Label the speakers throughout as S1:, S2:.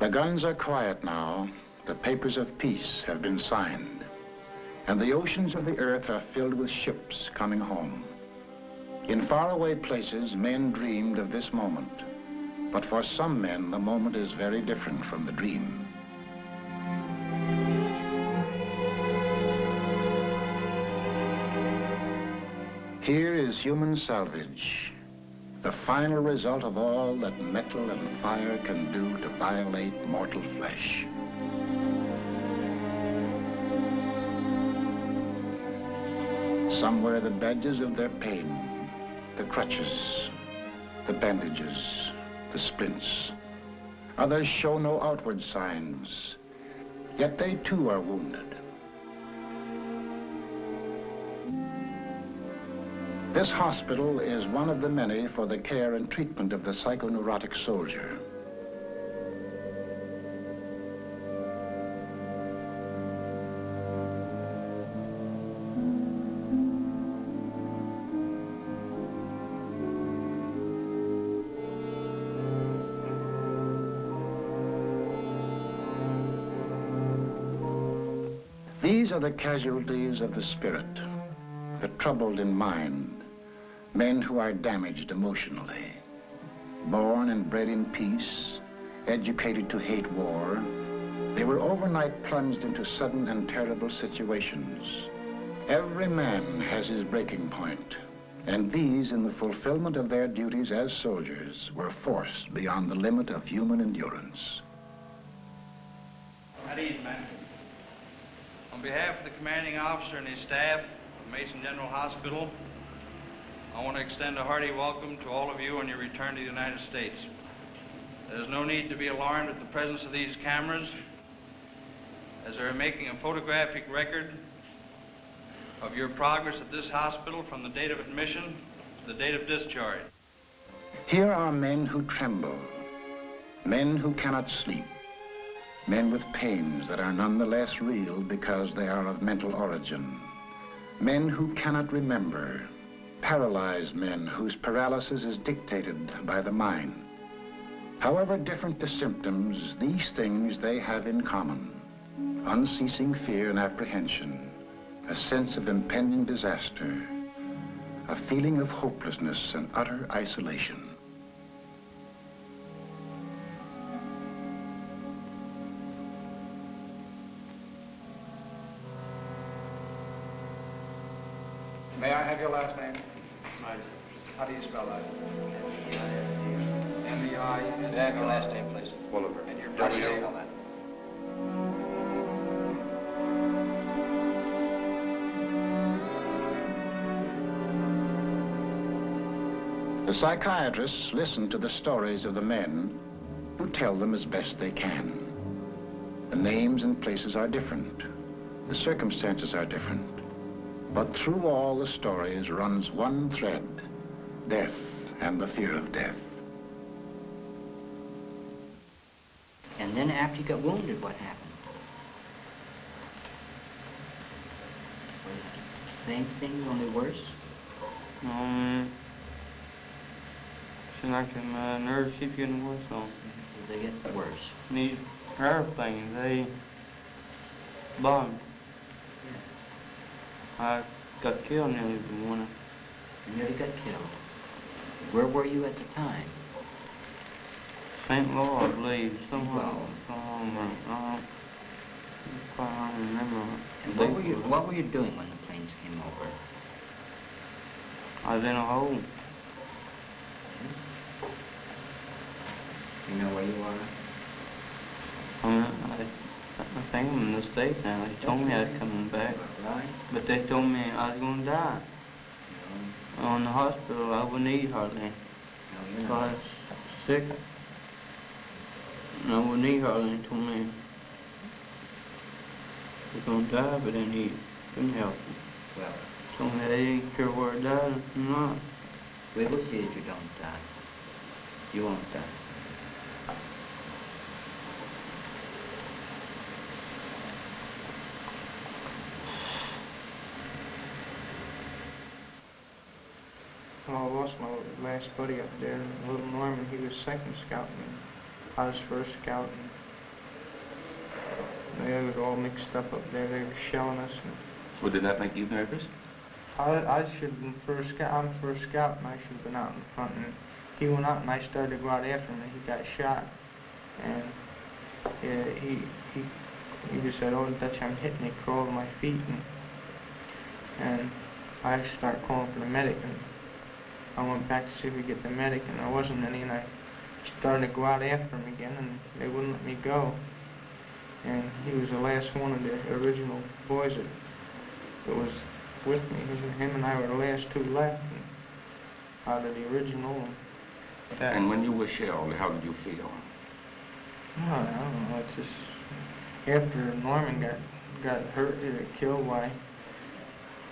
S1: The guns are quiet now. The papers of peace have been signed. And the oceans of the earth are filled with ships coming home. In faraway places, men dreamed of this moment. But for some men, the moment is very different from the dream. Here is human salvage, the final result of all that metal and fire can do to violate mortal flesh. Some wear the badges of their pain, the crutches, the bandages, the splints. Others show no outward signs, yet they too are wounded. This hospital is one of the many for the care and treatment of the psychoneurotic soldier. These are the casualties of the spirit, the troubled in mind, men who are damaged emotionally. Born and bred in peace, educated to hate war, they were overnight plunged into sudden and terrible situations. Every man has his breaking point, and these, in the fulfillment of their duties as soldiers, were forced beyond the limit of human endurance.
S2: At ease, man. On behalf of the commanding officer and his staff of Mason General Hospital, I want to extend a hearty welcome to all of you on your return to the United States. There's no need to be alarmed at the presence of these cameras, as they're making a photographic record of your progress at this hospital from the date of admission to the date of discharge.
S1: Here are men who tremble, men who cannot sleep, men with pains that are nonetheless real because they are of mental origin, men who cannot remember, paralyzed men whose paralysis is dictated by the mind. However different the symptoms, these things they have in common: unceasing fear and apprehension, a sense of impending disaster, a feeling of hopelessness and utter isolation.
S3: May I have your last name? How do you spell that? M-E-I-S.
S4: May I have your last name, please?
S3: Oliver. And your how do you spell that?
S1: The psychiatrists listen to the stories of the men who tell them as best they can. The names and places are different. The circumstances are different. But through all the stories runs one thread: death and the fear of death.
S5: And then after you got wounded, what happened? Same thing, only worse?
S6: Seems like my nerves keep getting worse on.
S5: They get worse.
S6: These airplanes, they bombed. I got killed nearly the morning.
S5: You nearly got killed. Where were you at the time?
S6: St. Louis, I believe. Somewhere.
S5: Wow.
S6: I don't remember.
S5: And what were you doing when the planes came over?
S6: I was in a hole.
S5: You know where you are?
S6: I think I'm in the States now. They told me I was coming back.
S5: Right.
S6: But they told me I was going to die.
S5: No.
S6: On the hospital, I wouldn't eat hardly.
S5: No, you're
S6: So I
S5: not.
S6: was sick. And I wouldn't eat hardly. They told me I was going to die, but then he couldn't help me.
S5: Well,
S6: Told me they didn't care where I died or not.
S5: we will see that you don't die. You won't die.
S6: Well, I lost my last buddy up there, Little Norman. He was second scouting. I was first scouting. They was all mixed up there. They were shelling us.
S4: Well, did that make you nervous?
S6: I should have been first scout. I'm first scout, and I should have been out in front. And he went out, and I started to go out after him, and he got shot. And he just said, "Oh, Dutch, I'm hitting." He crawled to my feet, and I started calling for the medic. And I went back to see if we could get the medic, and there wasn't any. And I started to go out after him again, and they wouldn't let me go. And he was the last one of the original boys that was with me. Him and I were the last two left out of the original.
S4: And when you were shelled, how did you feel?
S6: I don't know. It's just after Norman got hurt, killed. Why?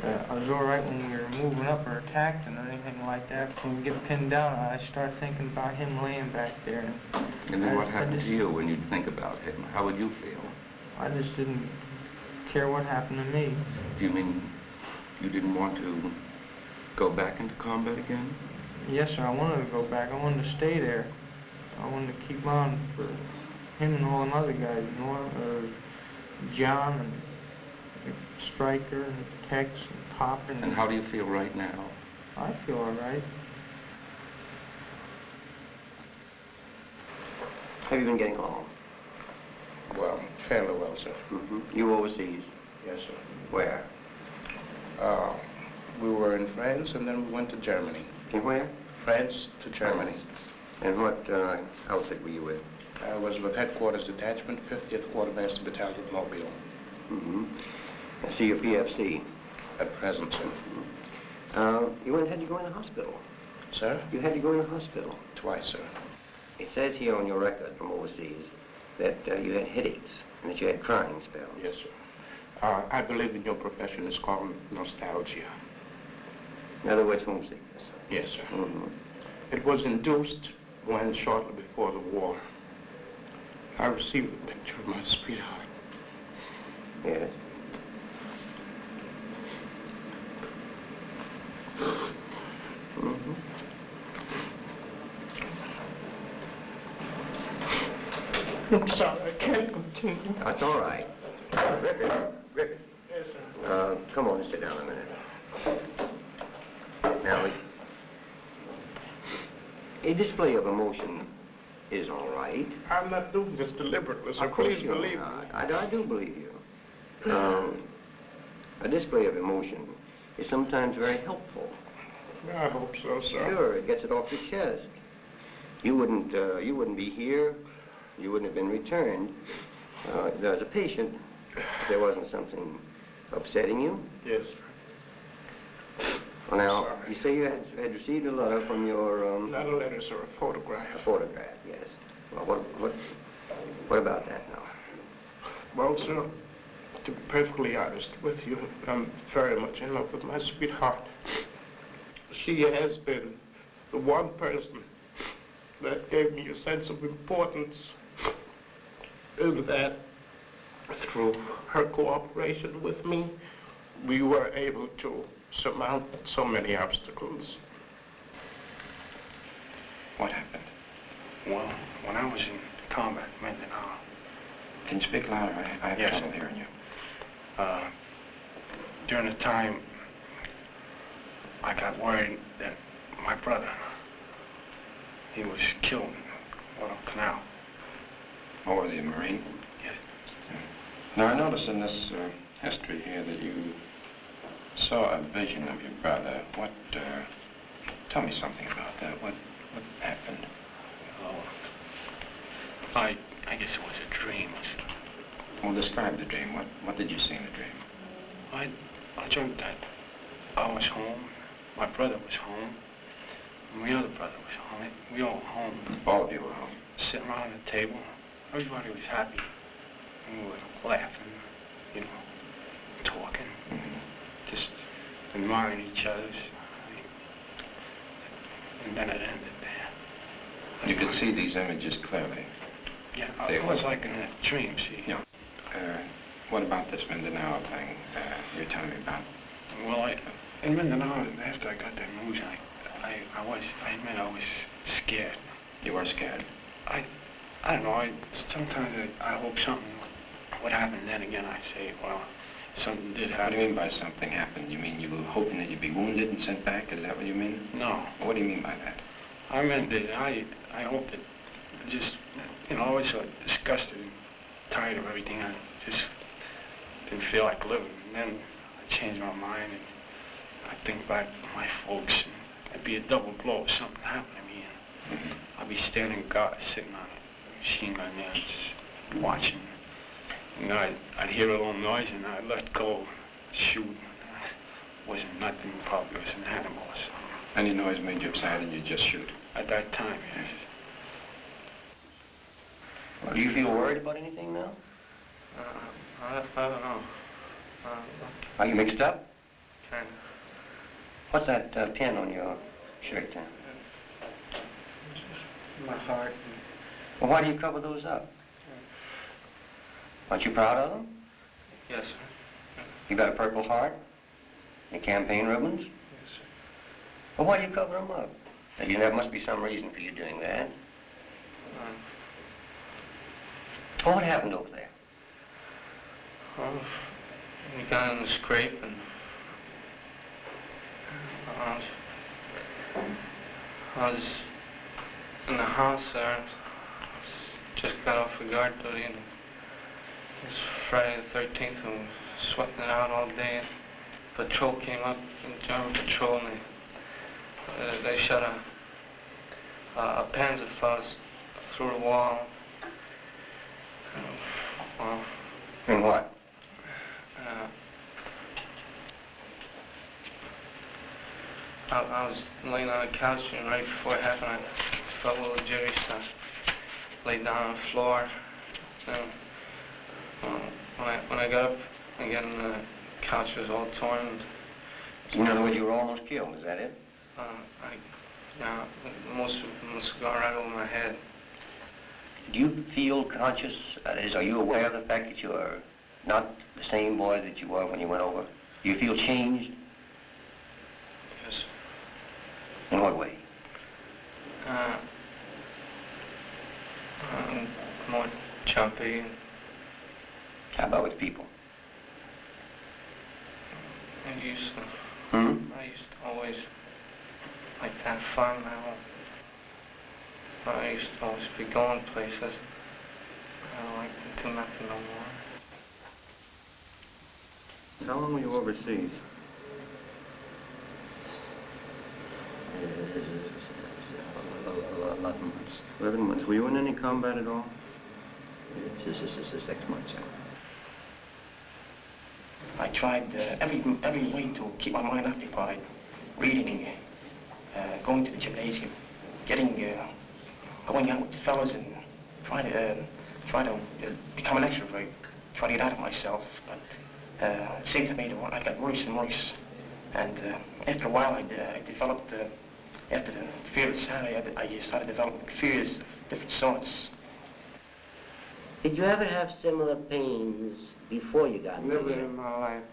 S6: I was all right when we were moving up or attacked and anything like that. When we get pinned down, I start thinking about him laying back there.
S4: And then what happened to you when you think about him? How would you feel?
S6: I just didn't care what happened to me.
S4: Do you mean you didn't want to go back into combat again?
S6: Yes, sir. I wanted to go back. I wanted to stay there. I wanted to keep on for him and all them other guys, John and Stryker and Tex and Pop.
S4: And how do you feel right now?
S6: I feel all right.
S7: Have you been getting along?
S1: Well, fairly well, sir.
S7: You overseas?
S1: Yes, sir.
S7: Where?
S1: We were in France, and then we went to Germany.
S7: In where?
S1: France to Germany.
S7: And what outfit were you with?
S1: I was with Headquarters Detachment, 50th Quartermaster Battalion, Mobile.
S7: I see your PFC.
S1: At present, sir.
S7: You had to go in the hospital.
S1: Sir?
S7: You had to go in the hospital.
S1: Twice, sir.
S7: It says here on your record from overseas that you had headaches and that you had crying spells.
S1: Yes, sir. I believe in your profession is called nostalgia.
S7: In other words, homesickness.
S1: Yes, sir. It was induced when, shortly before the war, I received a picture of my sweetheart.
S7: Yes.
S1: I'm sorry, I can't continue.
S7: That's all right. Griffin.
S1: Yes, sir.
S7: Come on and sit down a minute. Now, a display of emotion is all right.
S1: I'm not doing this deliberately, sir.
S7: Of course
S1: Please
S7: you're
S1: believe me.
S7: not. I do believe you. A display of emotion is sometimes very helpful.
S1: I hope so, sir.
S7: Sure, it gets it off your chest. You wouldn't be here. You wouldn't have been returned. As a patient, if there wasn't something upsetting you.
S1: Yes, sir.
S7: Well, now,
S1: Sorry.
S7: you say you had received a letter from your,
S1: Not a letter, sir, a photograph.
S7: a photograph, yes. Well, what about that now?
S1: Well, sir, to be perfectly honest with you, I'm very much in love with my sweetheart. She has been the one person that gave me a sense of importance, and that through her cooperation with me, we were able to surmount so many obstacles.
S8: What happened? Well, when I was in combat, Mindanao.
S9: Can you speak louder? I have
S8: Yes.
S9: trouble hearing you.
S8: During the time, I got worried that my brother, he was killed in Guadalcanal.
S9: Oh, the Marine?
S8: Yes.
S9: Now, I notice in this history here that you saw a vision of your brother. What, tell me something about that. What happened?
S8: Oh, I guess it was a dream.
S9: Well, describe the dream. What did you see in the dream?
S8: I dreamt that I was home, my brother was home, and my other brother was home. We all were home.
S9: All of you were home.
S8: Sitting around the table. Everybody was happy. And we were laughing, you know, talking, just admiring each other's. And then it ended there.
S9: You could see these images clearly.
S8: Yeah,
S9: They
S8: it was
S9: were.
S8: like in a dream, see.
S9: Yeah. What about this Mindanao thing you're telling me about?
S8: Well, in Mindanao, after I got that news, I admit I was scared.
S9: You were scared.
S8: I don't know, sometimes I hope something what happened then again, I say, well, something did
S9: What
S8: happen.
S9: do you mean by something happened? You mean you were hoping that you'd be wounded and sent back? Is that what you mean?
S8: No.
S9: What do you mean by that?
S8: I meant that I hoped that I just, you know, I was so disgusted and tired of everything. I just didn't feel like living. And then I changed my mind and I think back to my folks, and it'd be a double blow if something happened to me. And I'd be standing guard, sitting on a machine gun there, just watching. You know, I'd hear a little noise and I'd let go, shoot. It wasn't nothing, probably was an animal or something.
S9: Any noise made you upset and you just shoot?
S8: At that time, yes.
S7: Well, do you feel worried about anything now?
S6: I don't know.
S7: Are you mixed up?
S6: Kind of.
S7: What's that pin on your shirt then?
S6: My heart.
S7: Well, why do you cover those up? Aren't you proud of them?
S6: Yes, sir.
S7: You got a Purple Heart? Your campaign ribbons?
S6: Yes, sir.
S7: Well, why do you cover them up? Now, there must be some reason for you doing that. Well, what happened over there?
S6: Well, we got in a scrape and I was in the house there. Just got off of guard duty and it was Friday the 13th and we were sweating it out all day. And patrol came up, German patrol, and they shot a Panzerfaust through the wall. Well,
S7: And what?
S6: I was laying on a couch and right before it happened, I felt a little jittery, so I laid down on the floor. And when I got up again, the couch was all torn.
S7: In other words, you were almost killed, is that it?
S6: Most of them was gone right over my head.
S7: Do you feel conscious, are you aware of the fact that you are not the same boy that you were when you went over? Do you feel changed?
S6: Yes.
S7: In what way?
S6: More jumpy.
S7: How about with people?
S6: I used to always like to have fun now. I used to always be going places. I don't like to do nothing no more.
S4: How long were you overseas?
S5: A lot of months.
S4: 11 months. Were you in any combat at all?
S5: This is 6 months.
S10: I tried every way to keep my mind occupied, reading, going to the gymnasium, going out with fellas and trying to become an extrovert, try to get out of myself. But it seemed to me that I got worse and worse. And after a while, I developed, after the fear of insanity, I started developing fears of different sorts.
S11: Did you ever have similar pains before you got
S12: Never
S11: here?
S12: in my life.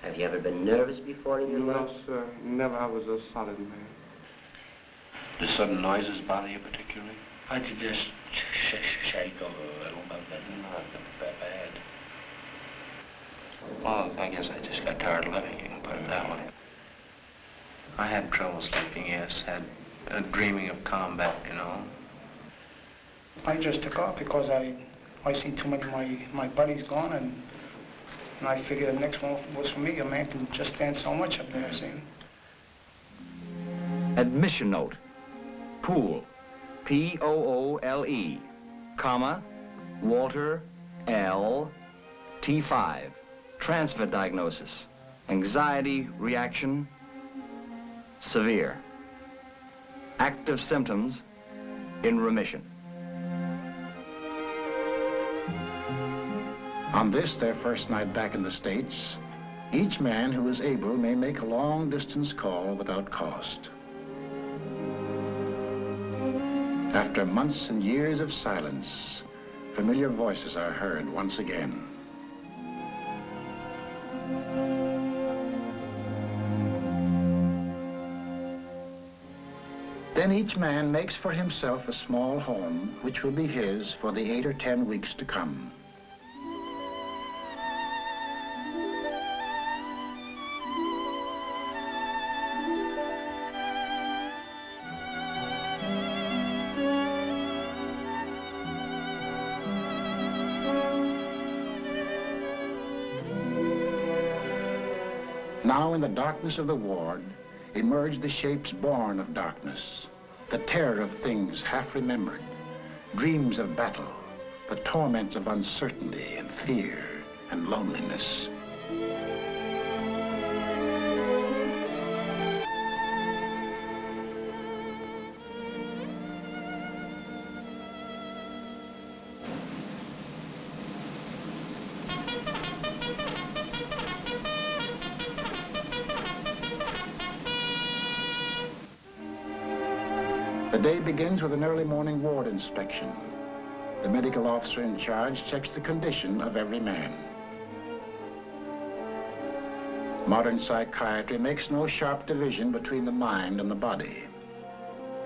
S11: Have you ever been nervous before in your life?
S12: No, sir. Never. I was a solid man.
S9: Do sudden noises bother you particularly?
S13: I could just shake a little, but not that bad.
S9: Well, I guess I just got tired of living, you can put it that way.
S6: I had trouble sleeping, yes. Had dreaming of combat, you know.
S14: I just took off because I see too many of my buddies gone, and I figured the next one was for me. A man can just stand so much up there, see.
S15: Admission note. Poole, P-O-O-L-E, comma, Walter L. T5. Transfer diagnosis. Anxiety reaction, severe. Active symptoms in remission.
S1: On this, their first night back in the States, each man who is able may make a long-distance call without cost. After months and years of silence, familiar voices are heard once again. Then each man makes for himself a small home, which will be his for the 8 or 10 weeks to come. Now in the darkness of the ward emerge the shapes born of darkness, the terror of things half remembered, dreams of battle, the torments of uncertainty and fear and loneliness. The day begins with an early morning ward inspection. The medical officer in charge checks the condition of every man. Modern psychiatry makes no sharp division between the mind and the body.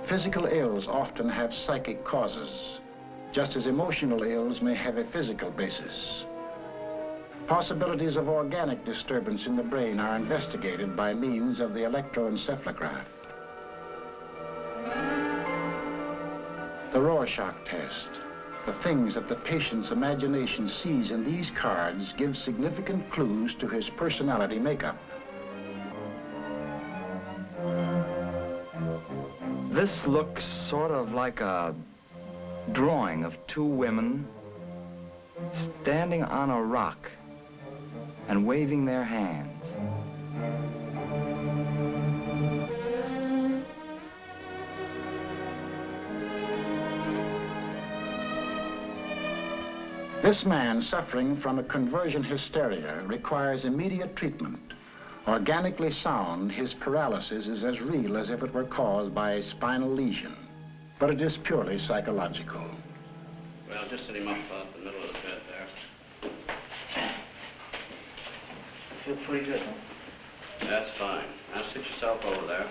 S1: Physical ills often have psychic causes, just as emotional ills may have a physical basis. Possibilities of organic disturbance in the brain are investigated by means of the electroencephalograph. The Rorschach test, the things that the patient's imagination sees in these cards give significant clues to his personality makeup.
S15: This looks sort of like a drawing of two women standing on a rock and waving their hands.
S1: This man suffering from a conversion hysteria requires immediate treatment. Organically sound, his paralysis is as real as if it were caused by a spinal lesion, but it is purely psychological.
S9: Well, just sit him up about the middle of the bed there.
S5: I feel pretty good, huh?
S9: That's fine. Now sit yourself over there.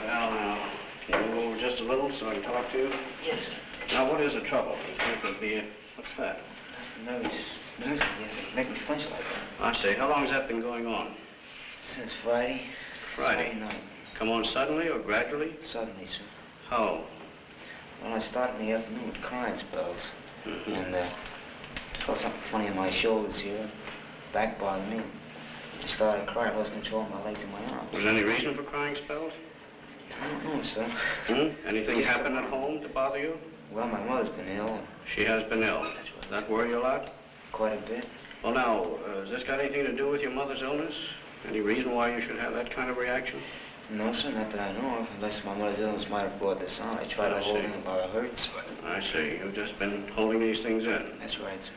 S9: Well, now, can you move over just a little so I can talk to you?
S5: Yes, sir.
S9: Now, what is the trouble? You think it'll be what's that?
S5: That's nerves, yes, they make me flinch like that.
S9: I see. How long has that been going on?
S5: Since Friday.
S9: Friday
S5: night.
S9: Come on suddenly or gradually?
S5: Suddenly, sir.
S9: How?
S5: Well, I started in the afternoon with crying spells.
S9: Mm-hmm.
S5: And felt something funny in my shoulders here. Back bothered me. I started crying. I lost control of my legs and my arms.
S9: Was there any reason for crying spells?
S5: I don't know, sir.
S9: Anything happen at home to bother you?
S5: Well, my mother's been ill.
S9: She has been ill.
S5: That's right.
S9: Does that worry you a lot?
S5: Quite a bit.
S9: Well, now, has this got anything to do with your mother's illness? Any reason why you should have that kind of reaction?
S5: No, sir, not that I know of. Unless my mother's illness might have brought this on. I tried to hold in while it hurts, but...
S9: I see. You've just been holding these things in.
S5: That's right, sir.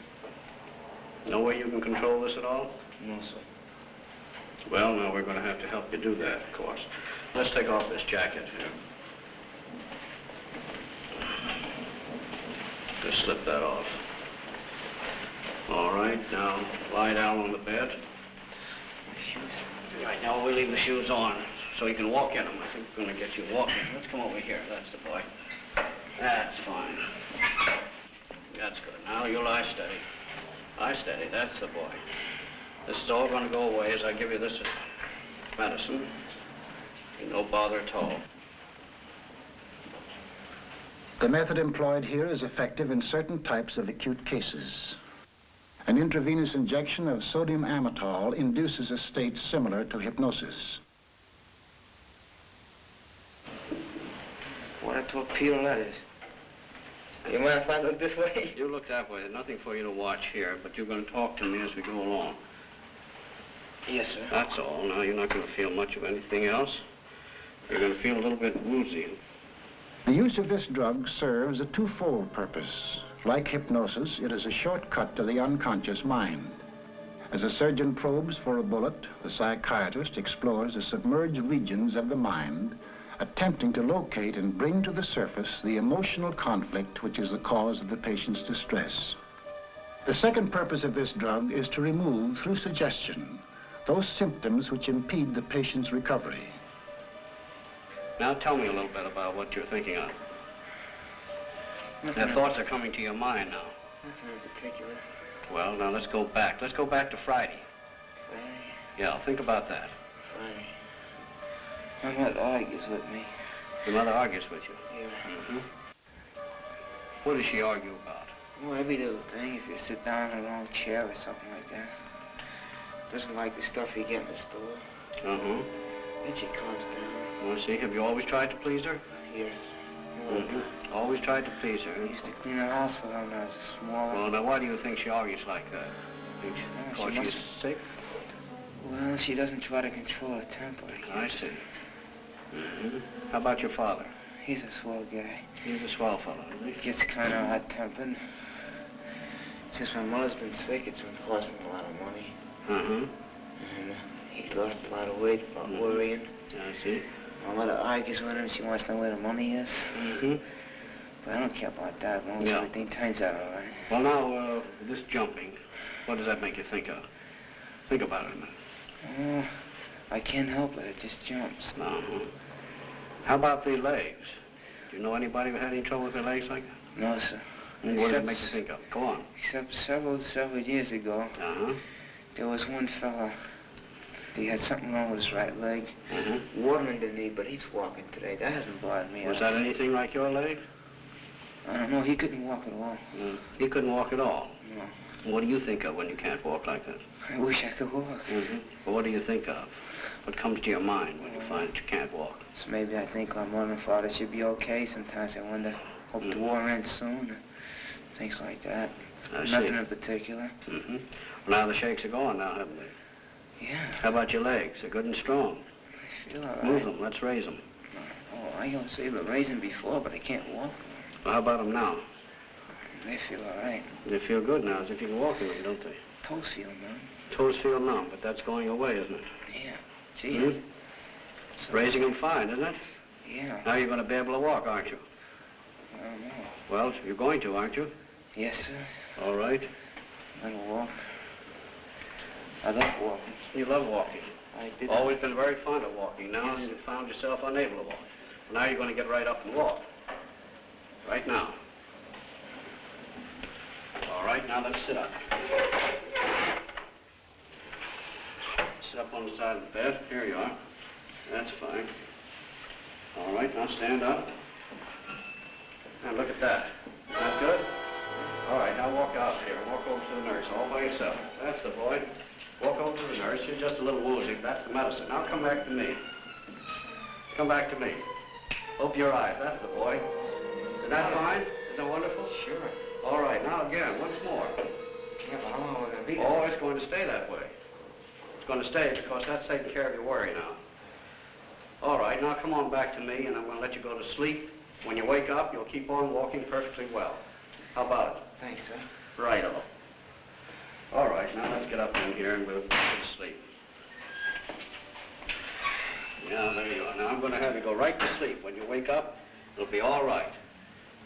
S9: No way you can control this at all?
S5: No, sir.
S9: Well, now, we're going to have to help you do that, of course. Let's take off this jacket here. Just slip that off. All right, now lie down on the bed.
S5: My shoes.
S9: Right, now we'll leave the shoes on so you can walk in them. I think we're going to get you walking. Let's come over here. That's the boy. That's fine. That's good. Now you lie steady. Lie steady. That's the boy. This is all going to go away as I give you this medicine. No bother at all.
S1: The method employed here is effective in certain types of acute cases. An intravenous injection of sodium amytal induces a state similar to hypnosis.
S5: What a torpedo that is. You mind if I look this way?
S9: You look that way. There's nothing for you to watch here, but you're going to talk to me as we go along.
S5: Yes, sir.
S9: That's all. Now, you're not going to feel much of anything else. You're going to feel a little bit woozy.
S1: The use of this drug serves a twofold purpose. Like hypnosis, it is a shortcut to the unconscious mind. As a surgeon probes for a bullet, the psychiatrist explores the submerged regions of the mind, attempting to locate and bring to the surface the emotional conflict which is the cause of the patient's distress. The second purpose of this drug is to remove, through suggestion, those symptoms which impede the patient's recovery.
S9: Now tell me a little bit about what you're thinking of. The thoughts are coming to your mind now.
S5: Nothing in particular.
S9: Well, now let's go back. Let's go back to Friday.
S5: Friday?
S9: Yeah, think about that.
S5: Friday. My mother argues with me.
S9: Your mother argues with you?
S5: Yeah.
S9: Mm-hmm. What does she argue about?
S5: Well, every little thing, if you sit down in the wrong chair or something like that. Doesn't like the stuff you get in the store.
S9: Uh-huh.
S5: Then she calms down.
S9: I see. Have you always tried to please her?
S5: Yes.
S9: Always tried to please her.
S5: I used to clean the house for her when I was small.
S9: Well, now why do you think she argues like that? Because she's sick?
S5: Well, she doesn't try to control her temper, I guess.
S9: I see. How about your father?
S5: He's a swell guy.
S9: He's a swell fellow, isn't he?
S5: Gets kind of hot-tempered. Since my mother's been sick, it's been costing a lot of money.
S9: Uh-huh.
S5: And he's lost a lot of weight about worrying.
S9: I see.
S5: My mother argues with him. She wants to know where the money is. But I don't care about that as long as everything turns out all right.
S9: Well, now, this jumping, what does that make you think of? Think about it a minute.
S5: I can't help it. It just jumps.
S9: Uh-huh. How about the legs? Do you know anybody who had any trouble with their legs like that?
S5: No, sir.
S9: And what does it make you think of? Go on.
S5: Except several years ago, there was one fella. He had something wrong with his right leg. Water in the knee, but he's walking today. That hasn't bothered me.
S9: Was that anything like your leg?
S5: I don't know. He couldn't walk at all.
S9: He couldn't walk at all?
S5: No.
S9: What do you think of when you can't walk like that?
S5: I wish I could walk.
S9: Well, what do you think of? What comes to your mind when you find that you can't walk?
S5: So maybe I think my mother and father should be okay. Sometimes I wonder, hope the war ends soon. Things like that. Nothing in particular.
S9: Well, now the shakes are gone now, haven't they?
S5: Yeah.
S9: How about your legs? They're good and strong.
S5: I feel all right.
S9: Move them. Let's raise them.
S5: Oh, I was able to raise them before, but I can't walk.
S9: Well, how about them now?
S5: They feel all right.
S9: They feel good now, as if you can walk in them, don't they?
S5: Toes feel numb.
S9: Toes feel numb, but that's going away, isn't it?
S5: Yeah. Gee.
S9: Raising them fine, isn't it?
S5: Yeah.
S9: Now you're going to be able to walk, aren't you?
S5: I don't know.
S9: Well, you're going to, aren't you?
S5: Yes, sir.
S9: All right.
S5: I'm gonna walk. I love walking.
S9: You love walking.
S5: I did.
S9: Always been very fond of walking. Now you found yourself unable to walk. Now you're going to get right up and walk. Right now. All right, now let's sit up. Sit up on the side of the bed. Here you are. That's fine. All right, now stand up. Now look at that. Is that good? All right, now walk out here. Walk over to the nurse all by yourself. That's the boy. Walk over to the nurse. You're just a little woozy. That's the medicine. Now come back to me. Come back to me. Open your eyes. That's the boy. Is that fine? Isn't that wonderful?
S5: Sure.
S9: All right, now again, once more.
S5: Yeah, but how long are we going to be?
S9: Oh, it's going to stay that way. It's going to stay because that's taking care of your worry now. All right, now come on back to me, and I'm going to let you go to sleep. When you wake up, you'll keep on walking perfectly well. How about it?
S5: Thanks, sir.
S9: Righto. All right, now let's get up in here and we'll go to sleep. Yeah, there you are. Now I'm going to have you go right to sleep. When you wake up, it'll be all right.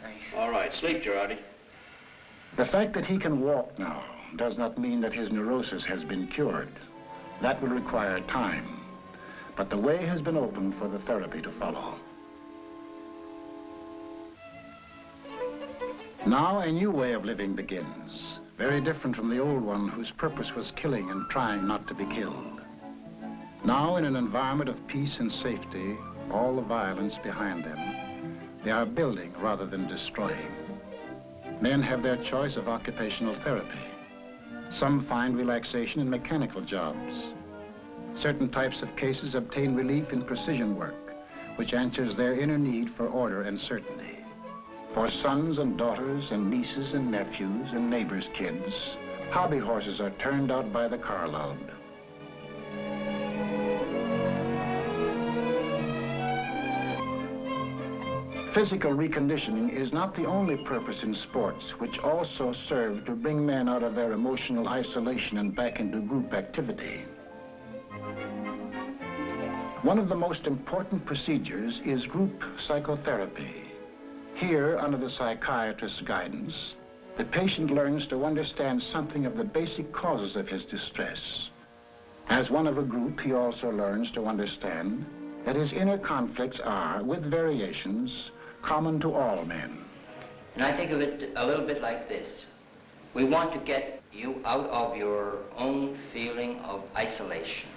S5: Thanks.
S9: All right, sleep, Girardi.
S1: The fact that he can walk now does not mean that his neurosis has been cured. That will require time. But the way has been opened for the therapy to follow. Now a new way of living begins, very different from the old one whose purpose was killing and trying not to be killed. Now in an environment of peace and safety, all the violence behind them, they are building rather than destroying. Men have their choice of occupational therapy. Some find relaxation in mechanical jobs. Certain types of cases obtain relief in precision work, which answers their inner need for order and certainty. For sons and daughters and nieces and nephews and neighbors' kids, hobby horses are turned out by the carload. Physical reconditioning is not the only purpose in sports, which also serve to bring men out of their emotional isolation and back into group activity. One of the most important procedures is group psychotherapy. Here, under the psychiatrist's guidance, the patient learns to understand something of the basic causes of his distress. As one of a group, he also learns to understand that his inner conflicts are, with variations, common to all men.
S11: And I think of it a little bit like this. We want to get you out of your own feeling of isolation,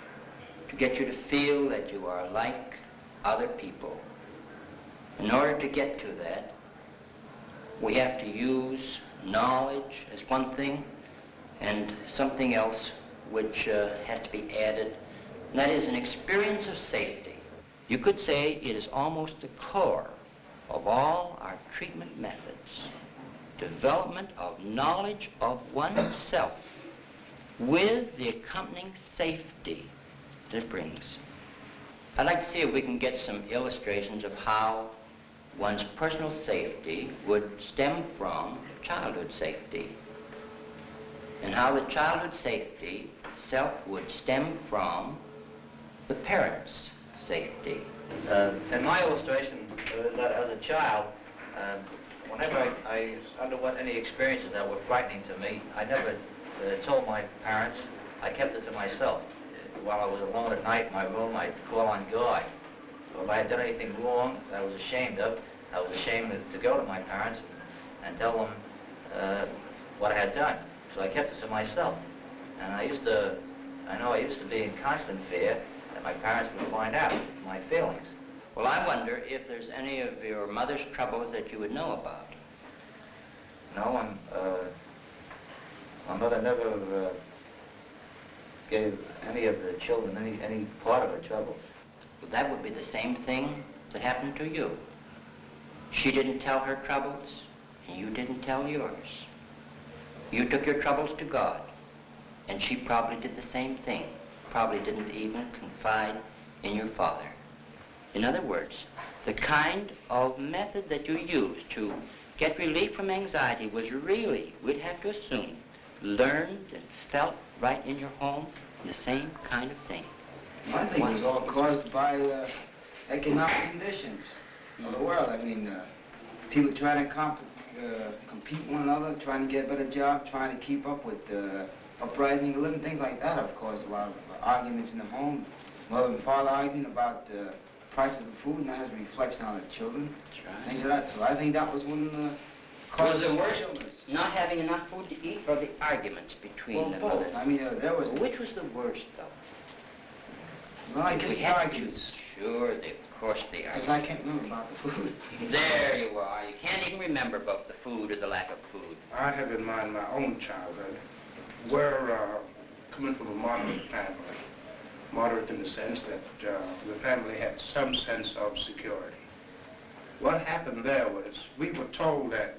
S11: to get you to feel that you are like other people. In order to get to that, We have to use knowledge as one thing, and something else which has to be added, and that is an experience of safety. You could say it is almost the core of all our treatment methods. Development of knowledge of oneself with the accompanying safety that it brings. I'd like to see if we can get some illustrations of how one's personal safety would stem from childhood safety, and how the childhood safety itself would stem from the parents' safety.
S16: In my illustration is that as a child, whenever I underwent any experiences that were frightening to me, I never told my parents. I kept it to myself. While I was alone at night in my room, I'd call on God. So if I had done anything wrong that I was ashamed of, I was ashamed to go to my parents and tell them what I had done. So I kept it to myself. And I used to be in constant fear that my parents would find out my feelings.
S11: Well, I wonder if there's any of your mother's troubles that you would know about.
S16: No, my mother never gave any of the children any part of her troubles.
S11: Well, that would be the same thing that happened to you. She didn't tell her troubles, and you didn't tell yours. You took your troubles to God, and she probably did the same thing. Probably didn't even confide in your father. In other words, the kind of method that you used to get relief from anxiety was really, we'd have to assume, learned and felt right in your home, the same kind of thing.
S5: I think it was all caused by economic conditions of the world. I mean, people trying to compete one another, trying to get a better job, trying to keep up with uprising of living, things like that have caused a lot of arguments in the home. Mother and father arguing about the price of the food, and that has a reflection on the children.
S11: That's right.
S5: Things like that. So I think that was one of the causes of the worst.
S11: Not having enough food to eat, or the arguments between them?
S5: Both. I mean, there was...
S11: Which was the worst, though?
S5: Well, I guess the arguments.
S11: Sure, of course the arguments.
S5: Because I can't remember about the food.
S11: There you are. You can't even remember about the food or the lack of food.
S8: I have in mind my own childhood. We're coming from a moderate family. Moderate in the sense that the family had some sense of security. What happened there was we were told that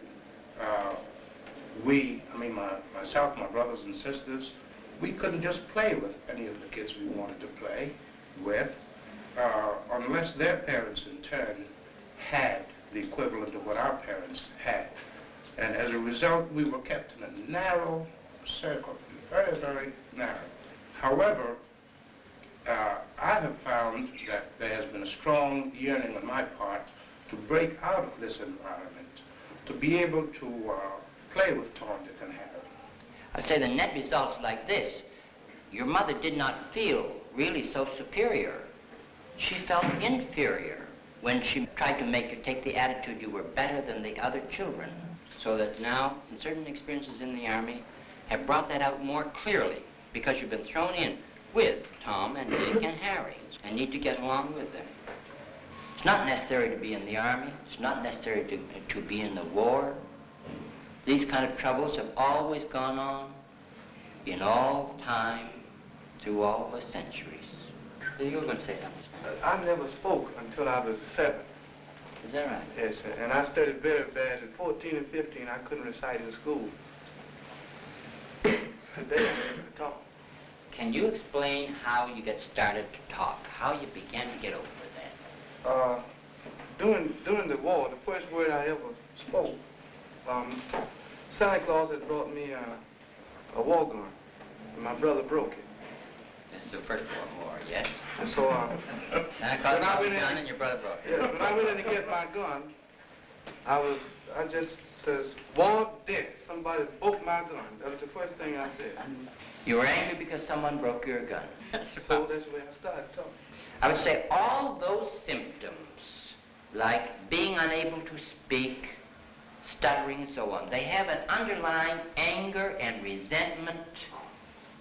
S8: myself, my brothers and sisters, we couldn't just play with any of the kids we wanted to play with unless their parents in turn had the equivalent of what our parents had. And as a result, we were kept in a narrow circle, very, very narrow. However, I have found that there has been a strong yearning on my part to break out of this environment, to be able to play with Tom, Dick, and Harry.
S11: I'd say the net result's like this. Your mother did not feel really so superior. She felt inferior when she tried to make you take the attitude you were better than the other children. So that now, in certain experiences in the Army, have brought that out more clearly because you've been thrown in with Tom and Dick and Harry and need to get along with them. It's not necessary to be in the Army. It's not necessary to be in the war. These kind of troubles have always gone on in all time, through all the centuries. You were going to say something.
S12: I never spoke until I was 7.
S11: Is that right?
S12: Yes, sir. And I studied very bad. At 14 and 15, I couldn't recite in school. Today, I'm able to talk.
S11: Can you explain how you get started to talk? How you began to get over that?
S12: During the war, the first word I ever spoke, Santa Claus had brought me a war gun, and my brother broke it.
S11: This is the First World War, yes?
S12: And so,
S11: Santa Claus brought the gun and your brother broke it.
S12: Yeah, when I went in to get my gun, I just says, war, death. Somebody broke my gun. That was the first thing I said.
S11: You were angry because someone broke your gun.
S12: So that's where I started talking.
S11: I would say all those symptoms, like being unable to speak, stuttering and so on, they have an underlying anger and resentment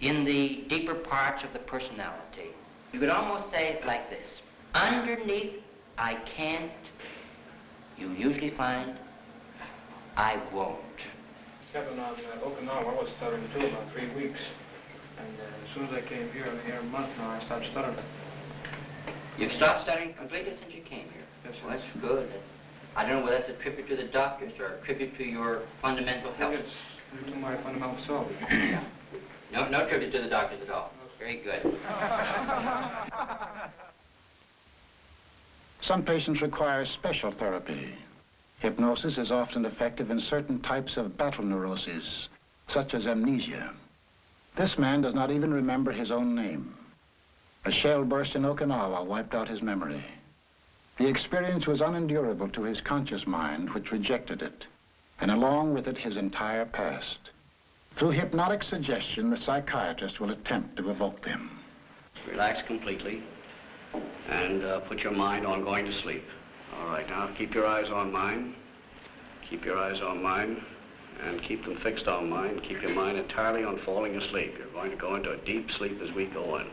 S11: in the deeper parts of the personality. You could almost say it like this. Underneath I can't, you usually find I won't.
S3: Captain, on Okinawa, I was stuttering too about 3 weeks. And as soon as I came here, I'm here a month now, I stopped stuttering.
S11: You've stopped studying completely since you came here?
S3: Yes, sir.
S11: Well, that's good. I don't know whether that's a tribute to the doctors or a tribute to your fundamental health.
S3: It's to my fundamental self.
S11: No tribute to the doctors at all. Very good.
S1: Some patients require special therapy. Hypnosis is often effective in certain types of battle neuroses, such as amnesia. This man does not even remember his own name. A shell burst in Okinawa wiped out his memory. The experience was unendurable to his conscious mind, which rejected it, and along with it his entire past. Through hypnotic suggestion, the psychiatrist will attempt to evoke them.
S9: Relax completely and put your mind on going to sleep. All right, now keep your eyes on mine. Keep your eyes on mine and keep them fixed on mine. Keep your mind entirely on falling asleep. You're going to go into a deep sleep as we go in.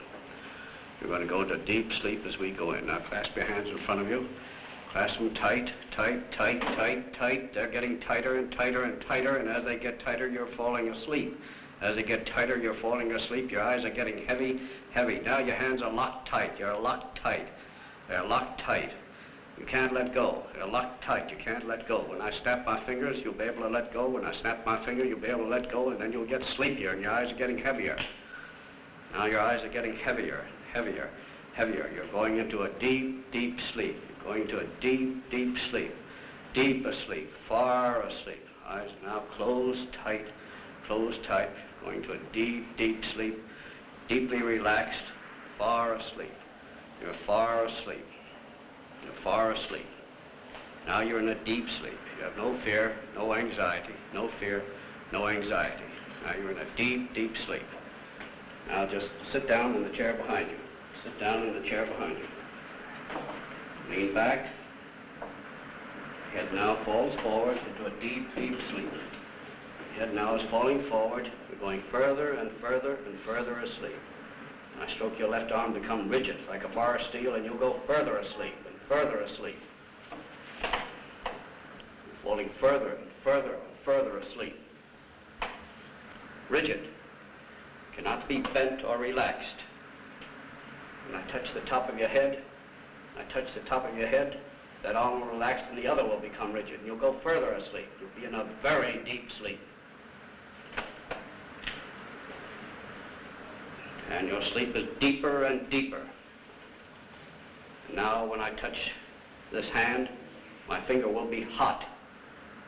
S9: You're going to go into deep sleep as we go in. Now clasp your hands in front of you. Clasp them tight, tight, tight, tight, tight. They're getting tighter and tighter and tighter, and as they get tighter, you're falling asleep. As they get tighter, you're falling asleep. Your eyes are getting heavy, heavy. Now your hands are locked tight. You're locked tight. They're locked tight. You can't let go. They're locked tight. You can't let go. When I snap my fingers, you'll be able to let go. When I snap my finger, you'll be able to let go, and then you'll get sleepier, and your eyes are getting heavier. Now your eyes are getting heavier, heavier, heavier. You're going into a deep, deep sleep. You're going to a deep, deep sleep. Deep asleep, far asleep. Eyes now closed tight, closed tight. Going to a deep, deep sleep. Deeply relaxed, far asleep. You're far asleep. You're far asleep. Now you're in a deep sleep. You have no fear, no anxiety, no fear, no anxiety. Now you're in a deep, deep sleep. Now just sit down in the chair behind you. Sit down in the chair behind you. Lean back. Head now falls forward into a deep, deep sleep. Head now is falling forward. You're going further and further and further asleep. I stroke your left arm, become rigid like a bar of steel, and you'll go further asleep and further asleep. Falling further and further and further asleep. Rigid. Cannot be bent or relaxed. When I touch the top of your head, that arm will relax and the other will become rigid, and you'll go further asleep. You'll be in a very deep sleep. And your sleep is deeper and deeper. Now when I touch this hand, my finger will be hot.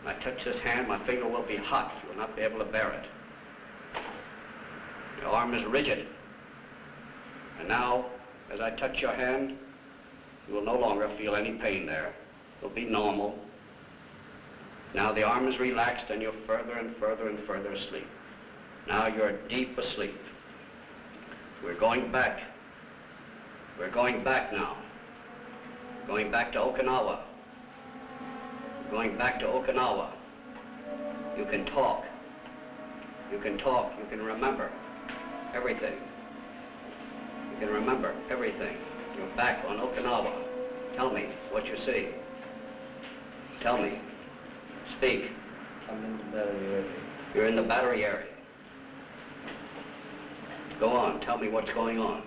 S9: When I touch this hand, my finger will be hot. You will not be able to bear it. Your arm is rigid. And now, as I touch your hand, you will no longer feel any pain there. It'll be normal. Now the arm is relaxed and you're further and further and further asleep. Now you're deep asleep. We're going back. We're going back now. Going back to Okinawa. Going back to Okinawa. You can talk. You can talk. You can remember everything. You can remember everything. You're back on Okinawa. Tell me what you see. Tell me. Speak.
S6: I'm in the battery area.
S9: You're in the battery area. Go on. Tell me what's going on.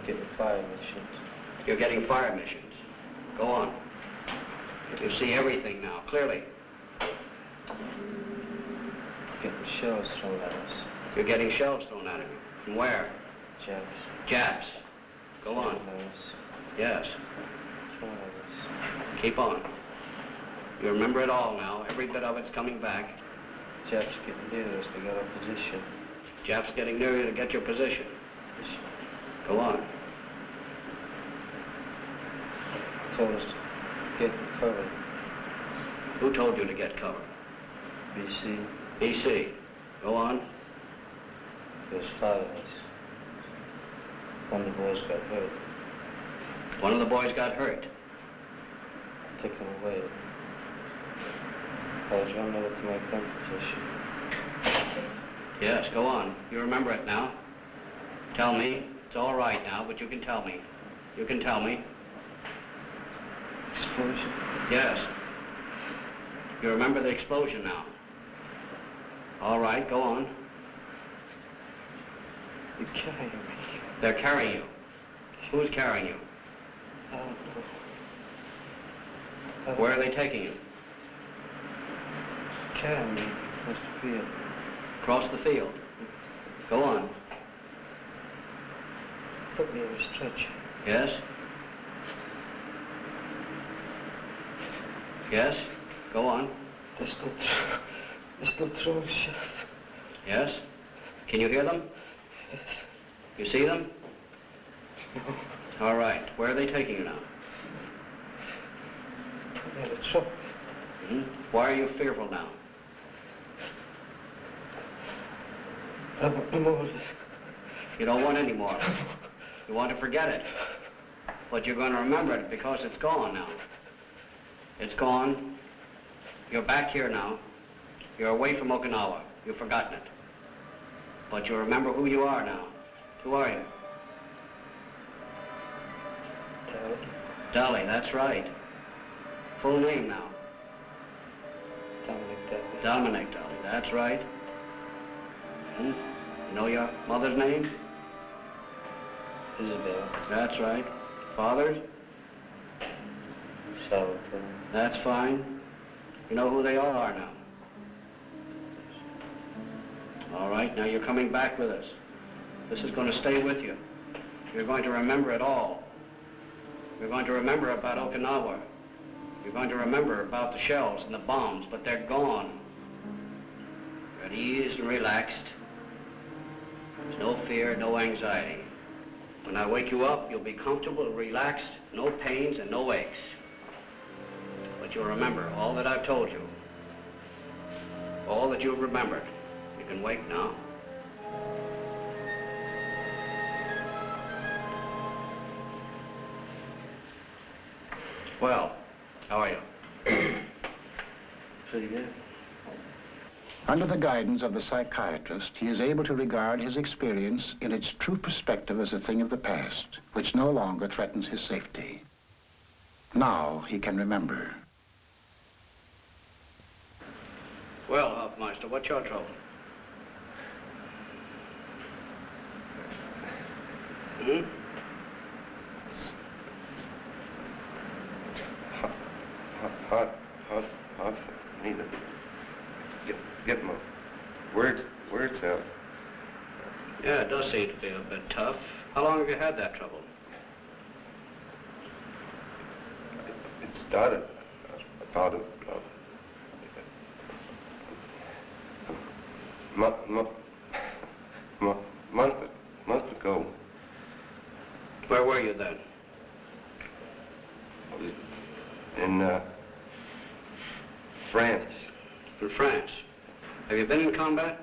S6: Getting fire missions.
S9: You're getting fire missions. Go on. You see everything now, clearly.
S6: Getting shells thrown at us.
S9: You're getting shells thrown at you. From where?
S6: Japs.
S9: Japs. Go on. Yes. Keep on. You remember it all now. Every bit of it's coming back.
S6: Japs getting near us to get our position.
S9: Japs getting near you to get your position. Go on.
S6: Told us to get cover.
S9: Who told you to get cover?
S6: BC.
S9: BC. Go on.
S6: It was 5 of us. One of the boys got hurt.
S9: One of the boys got hurt.
S6: Took him away. I was running over to my gun position.
S9: Yes, go on. You remember it now. Tell me. It's all right now, but you can tell me. You can tell me.
S6: Explosion?
S9: Yes. You remember the explosion now? All right, go on.
S10: They're carrying me.
S9: They're carrying you. Who's carrying you?
S10: I don't know.
S9: Where are they taking you?
S10: Carrying me across the field.
S9: Across the field. Go on.
S10: Put me on a stretcher.
S9: Yes? Yes? Go on.
S10: They're still throwing shots.
S9: Yes? Can you hear them?
S10: Yes.
S9: You see them?
S10: No.
S9: All right. Where are they taking you now?
S10: Put me in a truck.
S9: Hmm? Why are you fearful now?
S10: I'm over it.
S9: You don't want any more. You want to forget it. But you're going to remember it because it's gone now. It's gone. You're back here now. You're away from Okinawa. You've forgotten it. But you remember who you are now. Who are you?
S10: Dolly.
S9: Dolly, that's right. Full name now.
S10: Dominic Dolly.
S9: Dominic Dolly, that's right. Hmm? You know your mother's name?
S10: Isabel.
S9: That's right. Father's?
S10: Salvatore.
S9: That's fine. You know who they all are now. All right, now you're coming back with us. This is going to stay with you. You're going to remember it all. You're going to remember about Okinawa. You're going to remember about the shells and the bombs, but they're gone. You're at ease and relaxed. There's no fear, no anxiety. When I wake you up, you'll be comfortable and relaxed, no pains and no aches. But you'll remember all that I've told you. All that you've remembered. You can wake now. Well, how are you?
S10: Pretty good.
S1: Under the guidance of the psychiatrist, he is able to regard his experience in its true perspective as a thing of the past, which no longer threatens his safety. Now he can remember.
S9: Well, Hofmeister, what's your trouble? Hmm?
S7: Hard for me to get my words out.
S9: Yeah, it does seem to be a bit tough. How long have you had that trouble?
S7: It started about a month ago.
S9: Where were you then?
S7: I was in France.
S9: In France? Have you been in combat?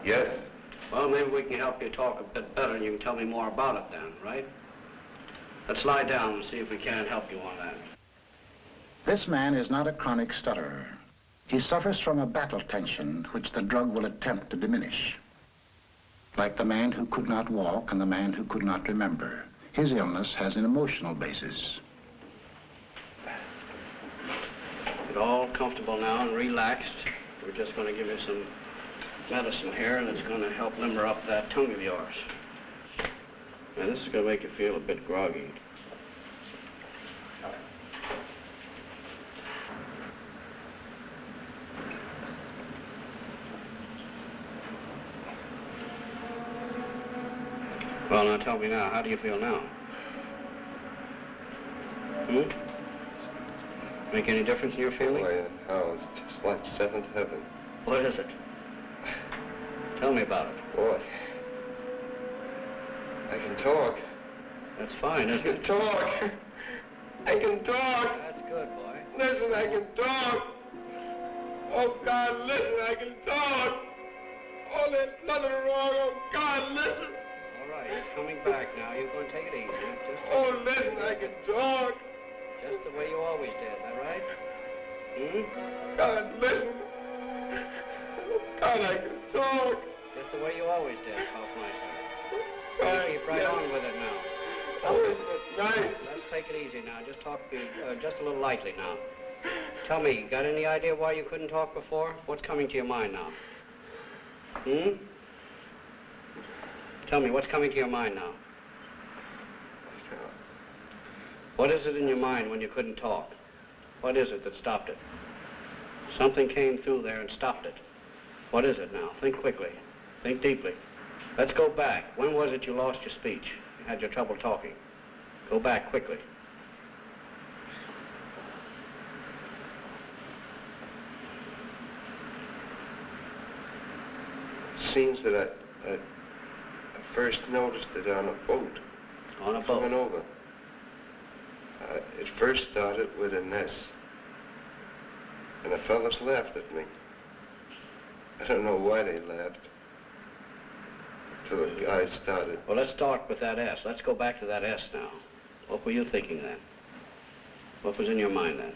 S7: Yes.
S9: Well, maybe we can help you talk a bit better and you can tell me more about it then, right? Let's lie down and see if we can help you on that.
S1: This man is not a chronic stutterer. He suffers from a battle tension which the drug will attempt to diminish. Like the man who could not walk and the man who could not remember, his illness has an emotional basis.
S9: You're all comfortable now and relaxed. We're just going to give you some medicine here, and it's going to help limber up that tongue of yours. Now, this is going to make you feel a bit groggy. Well, now tell me now, how do you feel now? Hmm? Make any difference in your feeling?
S7: Oh, it's just like seventh heaven.
S9: What is it? Tell me about it.
S7: What? I can talk.
S9: That's fine, isn't it?
S7: Talk. I can talk.
S9: That's good, boy.
S7: Listen, I can talk. Oh, God, listen, I can talk. Oh, there's nothing wrong. Oh, God, listen.
S9: All right, it's coming back now. You're going to take it easy.
S7: Oh, listen, I can talk.
S9: Just the way you always did, is that right? Hmm?
S7: God, listen. Oh, God, I can talk.
S9: Just the way you always did, Hofmeister.
S7: God,
S9: Keep right
S7: yes.
S9: on with it now.
S7: Oh, isn't it nice?
S9: Let's take it easy now. Just talk just a little lightly now. Tell me, got any idea why you couldn't talk before? What's coming to your mind now? Hmm? Tell me, what's coming to your mind now? What is it in your mind when you couldn't talk? What is it that stopped it? Something came through there and stopped it. What is it now? Think quickly. Think deeply. Let's go back. When was it you lost your speech? You had your trouble talking. Go back quickly.
S12: Seems that I first noticed it on a boat.
S9: On a boat?
S12: Coming over. It first started with an S. And the fellas laughed at me. I don't know why they laughed. Till the guy started.
S9: Well, let's start with that S. Let's go back to that S now. What were you thinking then? What was in your mind then?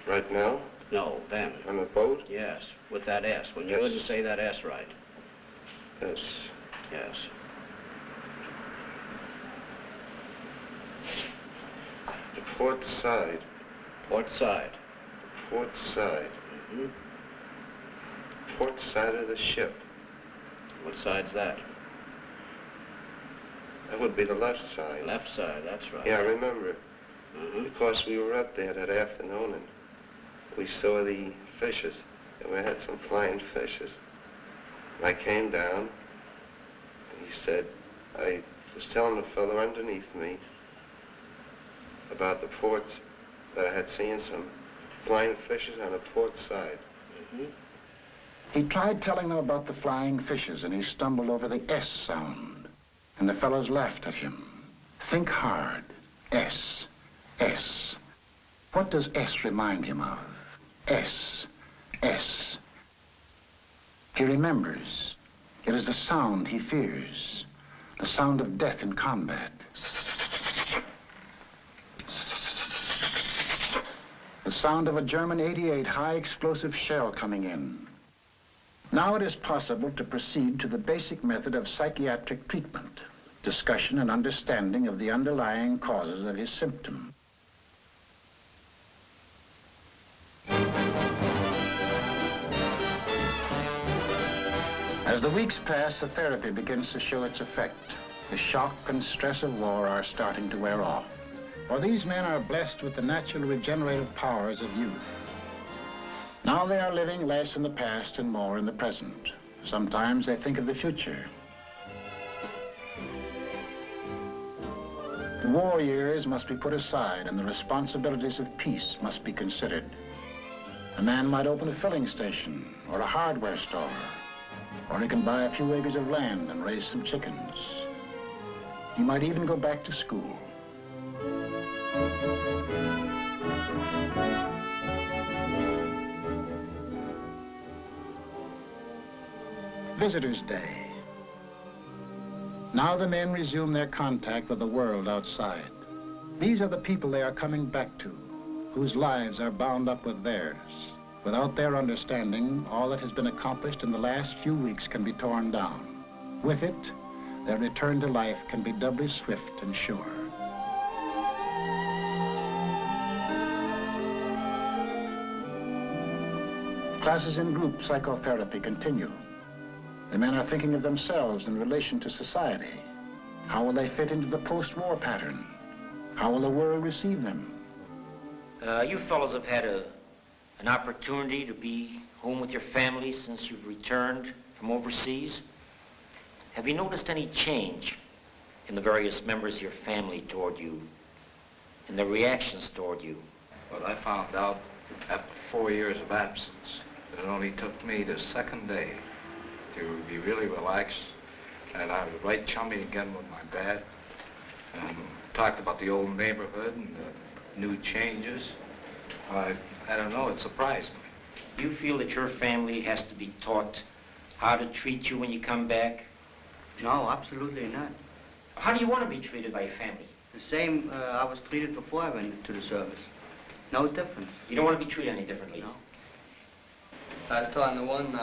S12: Right now?
S9: No, then.
S12: On the boat?
S9: Yes, with that S, when you
S12: Yes.
S9: couldn't say that S right.
S12: Yes.
S9: Yes.
S12: The port side.
S9: Port side?
S12: Port side.
S9: Mm-hmm.
S12: Port side of the ship.
S9: What side's that?
S12: That would be the left side.
S9: Left side, that's right.
S12: Yeah, I remember it.
S9: Uh-huh.
S12: Because we were up there that afternoon and we saw the fishes. And we had some flying fishes. And I came down and he said, I was telling the fellow underneath me about the ports that I had seen some flying fishes on the port side.
S9: Mm-hmm.
S1: He tried telling them about the flying fishes, and he stumbled over the S sound, and the fellows laughed at him. Think hard. S. S. What does S remind him of? S. S. He remembers. It is the sound he fears, the sound of death in combat. The sound of a German 88 high-explosive shell coming in. Now it is possible to proceed to the basic method of psychiatric treatment, discussion and understanding of the underlying causes of his symptom. As the weeks pass, the therapy begins to show its effect. The shock and stress of war are starting to wear off. For these men are blessed with the natural regenerative powers of youth. Now they are living less in the past and more in the present. Sometimes they think of the future. The war years must be put aside and the responsibilities of peace must be considered. A man might open a filling station or a hardware store, or he can buy a few acres of land and raise some chickens. He might even go back to school. Visitors' Day. Now the men resume their contact with the world outside. These are the people they are coming back to, whose lives are bound up with theirs. Without their understanding, all that has been accomplished in the last few weeks can be torn down. With it, their return to life can be doubly swift and sure. Classes in group psychotherapy continue. The men are thinking of themselves in relation to society. How will they fit into the post-war pattern? How will the world receive them?
S11: You fellows have had an opportunity to be home with your family since you've returned from overseas. Have you noticed any change in the various members of your family toward you, in their reactions toward you?
S17: Well, I found out after 4 years of absence that it only took me the second day to be really relaxed, and I was right chummy again with my dad, and talked about the old neighborhood and the new changes. I don't know, it surprised me.
S11: Do you feel that your family has to be taught how to treat you when you come back?
S18: No, absolutely not.
S11: How do you want to be treated by your family?
S18: The same I was treated before I went into the service. No difference.
S11: You don't want to be treated any differently?
S18: No.
S19: I was talking to one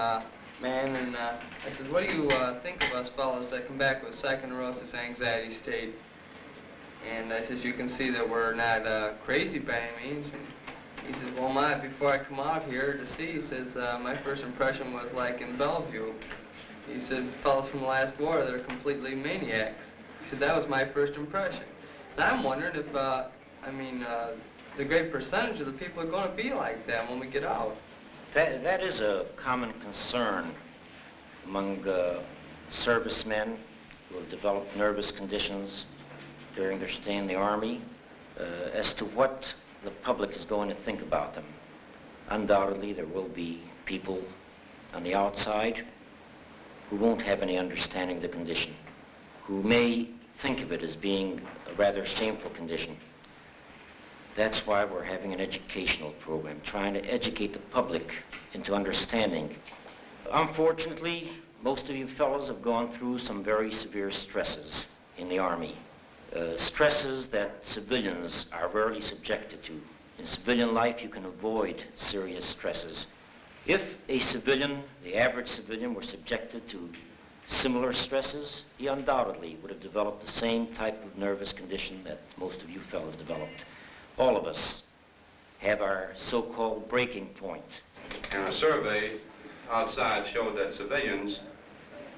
S19: man, and I said, what do you think of us fellows that come back with psychoneurosis, anxiety state? And I says, you can see that we're not crazy by any means. And He says, well, before I come out here to see, he says, my first impression was like in Bellevue. He said, fellas from the last war, they're completely maniacs. He said, that was my first impression. And I'm wondering if, the great percentage of the people are going to be like that when we get out.
S11: That is a common concern among servicemen who have developed nervous conditions during their stay in the Army as to what the public is going to think about them. Undoubtedly, there will be people on the outside who won't have any understanding of the condition, who may think of it as being a rather shameful condition. That's why we're having an educational program, trying to educate the public into understanding. Unfortunately, most of you fellows have gone through some very severe stresses in the Army. Stresses that civilians are rarely subjected to. In civilian life, you can avoid serious stresses. If a civilian, the average civilian, were subjected to similar stresses, he undoubtedly would have developed the same type of nervous condition that most of you fellows developed. All of us have our so-called breaking point.
S20: And a survey outside showed that civilians,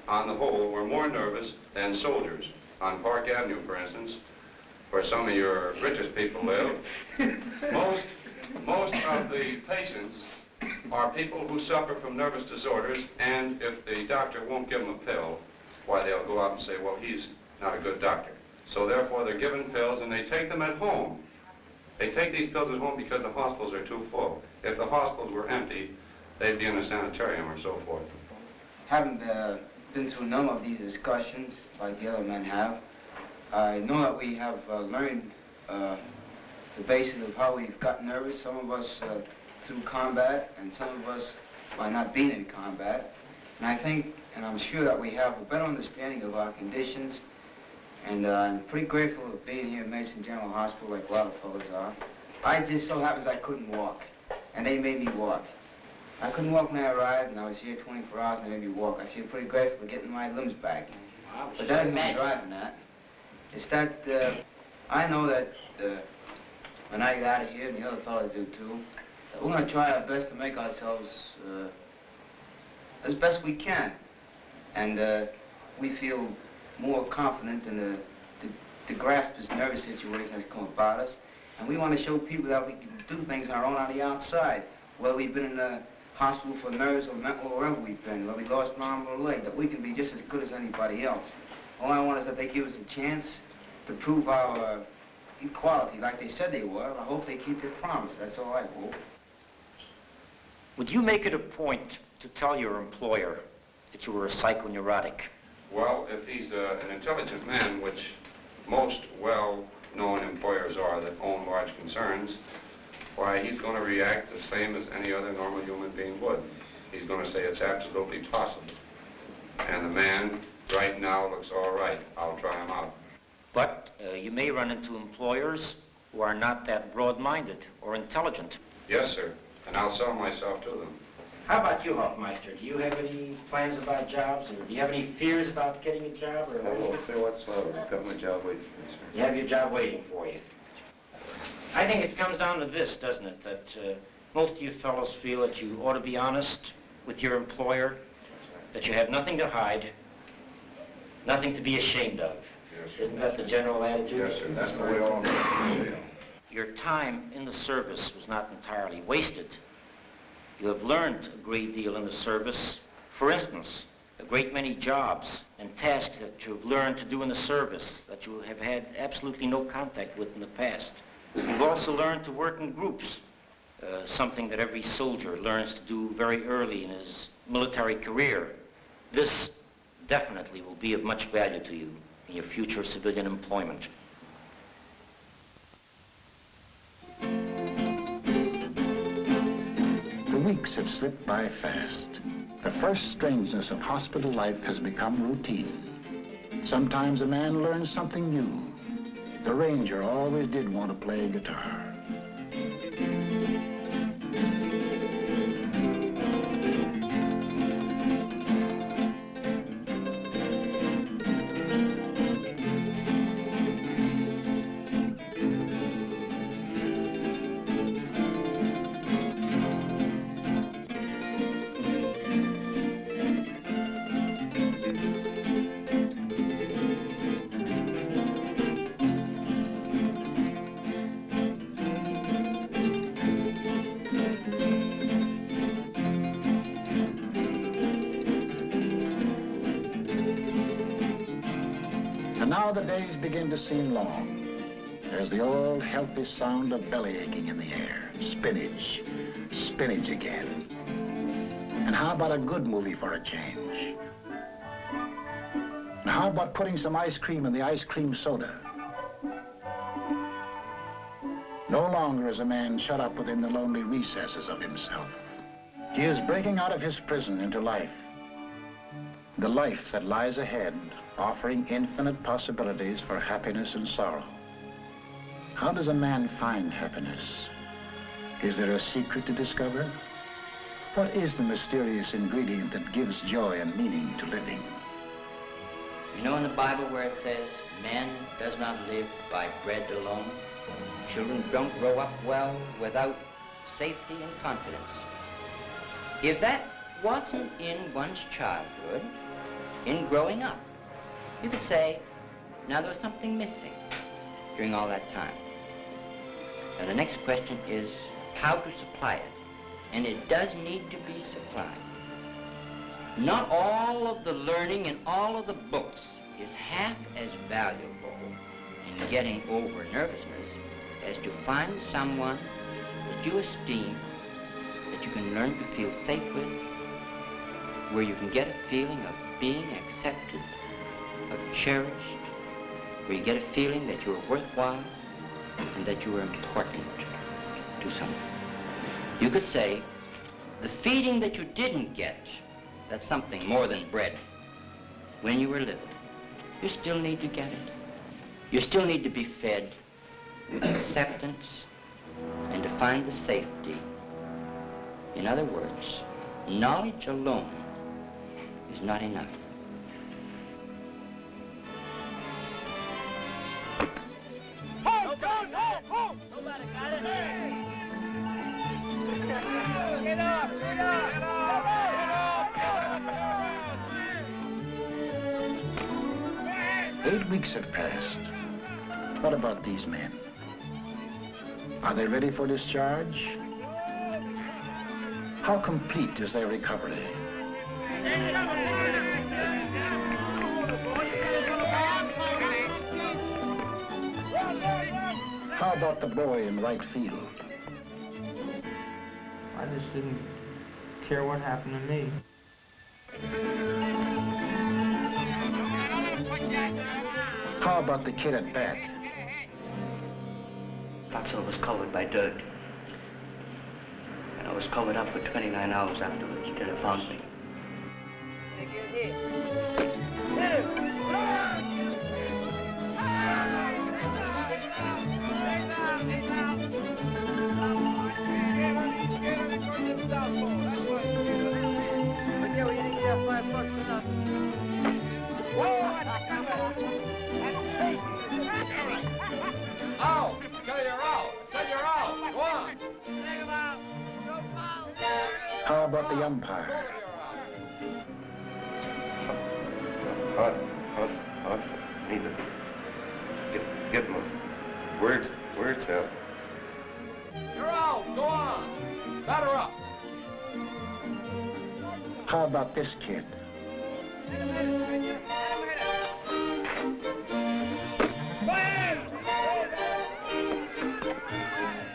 S20: on the whole, were more nervous than soldiers. On Park Avenue, for instance, where some of your richest people live, most of the patients are people who suffer from nervous disorders, and if the doctor won't give them a pill, why, they'll go out and say, well, he's not a good doctor. So therefore, they're given pills, and they take them at home. They take these pills at home because the hospitals are too full. If the hospitals were empty, they'd be in a sanitarium or so forth.
S5: Having been through a number of these discussions, like the other men have, I know that we have learned the basis of how we've gotten nervous. Some of us through combat, and some of us by not being in combat. And I think, and I'm sure that we have a better understanding of our conditions. And I'm pretty grateful of being here at Mason General Hospital, like a lot of fellas are. I just so happens I couldn't walk, and they made me walk. I couldn't walk when I arrived, and I was here 24 hours, and they made me walk. I feel pretty grateful for getting my limbs back. But that isn't my driving that. It's that I know that when I get out of here, and the other fellas do too, that we're going to try our best to make ourselves as best we can. And we feel more confident in to grasp this nervous situation that's come about us. And we want to show people that we can do things on our own on the outside, whether we've been in the hospital for nerves or mental or wherever we've been, whether we lost an arm or a leg, that we can be just as good as anybody else. All I want is that they give us a chance to prove our equality like they said they were. I hope they keep their promise. That's all I hope.
S11: Would you make it a point to tell your employer that you were a psychoneurotic?
S20: Well, if he's an intelligent man, which most well-known employers are that own large concerns, why, he's going to react the same as any other normal human being would. He's going to say it's absolutely possible. And the man right now looks all right. I'll try him out.
S11: But you may run into employers who are not that broad-minded or intelligent.
S20: Yes, sir. And I'll sell myself to them.
S11: How about you, Hofmeister? Do you have any plans about jobs, or do you have any fears about getting a job? Or
S4: No fear whatsoever. I've got my job waiting for me, sir.
S11: You have your job waiting for you. I think it comes down to this, doesn't it? That most of you fellows feel that you ought to be honest with your employer, that you have nothing to hide, nothing to be ashamed of. Yes, isn't that the general attitude?
S20: Yes, sir. That's the way all feel.
S11: Your time in the service was not entirely wasted. You have learned a great deal in the service. For instance, a great many jobs and tasks that you've learned to do in the service that you have had absolutely no contact with in the past. You've also learned to work in groups, something that every soldier learns to do very early in his military career. This definitely will be of much value to you in your future civilian employment.
S1: The weeks have slipped by fast. The first strangeness of hospital life has become routine. Sometimes a man learns something new. The Ranger always did want to play guitar. now the days begin to seem long. There's the old healthy sound of belly aching in the air. Spinach. Spinach again. And how about a good movie for a change? And how about putting some ice cream in the ice cream soda? No longer is a man shut up within the lonely recesses of himself. He is breaking out of his prison into life. The life that lies ahead, offering infinite possibilities for happiness and sorrow. How does a man find happiness? Is there a secret to discover? What is the mysterious ingredient that gives joy and meaning to living?
S11: You know in the Bible where it says, man does not live by bread alone? Children don't grow up well without safety and confidence. If that wasn't in one's childhood, in growing up, you could say, now there was something missing during all that time. And the next question is how to supply it. And it does need to be supplied. Not all of the learning in all of the books is half as valuable in getting over nervousness as to find someone that you esteem, that you can learn to feel safe with, where you can get a feeling of being accepted, of cherished, where you get a feeling that you're worthwhile and that you are important to someone. You could say, the feeding that you didn't get, that's something more than bread, when you were little, you still need to get it. You still need to be fed with acceptance and to find the safety. In other words, knowledge alone is not enough.
S21: Nobody got it. Get up, get up, get up.
S1: 8 weeks have passed. What about these men? Are they ready for discharge? How complete is their recovery? How about the boy in right field?
S6: I just didn't care what happened to me.
S1: How about the kid at bat?
S18: Foxhole was covered by dirt. And I was covered up for 29 hours afterwards till they found me.
S21: Out! Tell you're out! Say you're out! Go on!
S1: How about the umpire?
S12: Hard for me to get my words out.
S21: You're out! Go on! Batter up!
S1: How about this kid?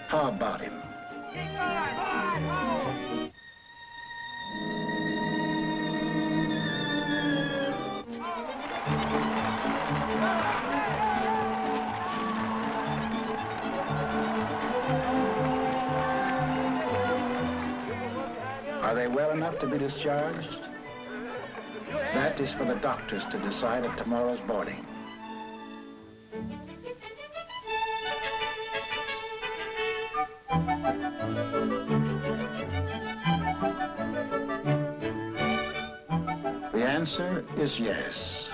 S1: How about him? Are they well enough to be discharged? That is for the doctors to decide at tomorrow's boarding. The answer is yes.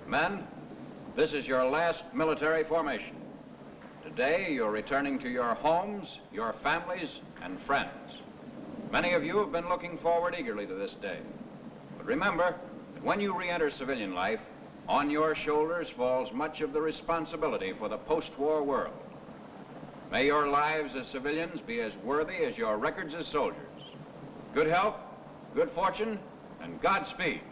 S22: Men, this is your last military formation. Today, you're returning to your homes, your families, and friends. Many of you have been looking forward eagerly to this day. But remember that when you re-enter civilian life, on your shoulders falls much of the responsibility for the post-war world. May your lives as civilians be as worthy as your records as soldiers. Good health, good fortune, and Godspeed.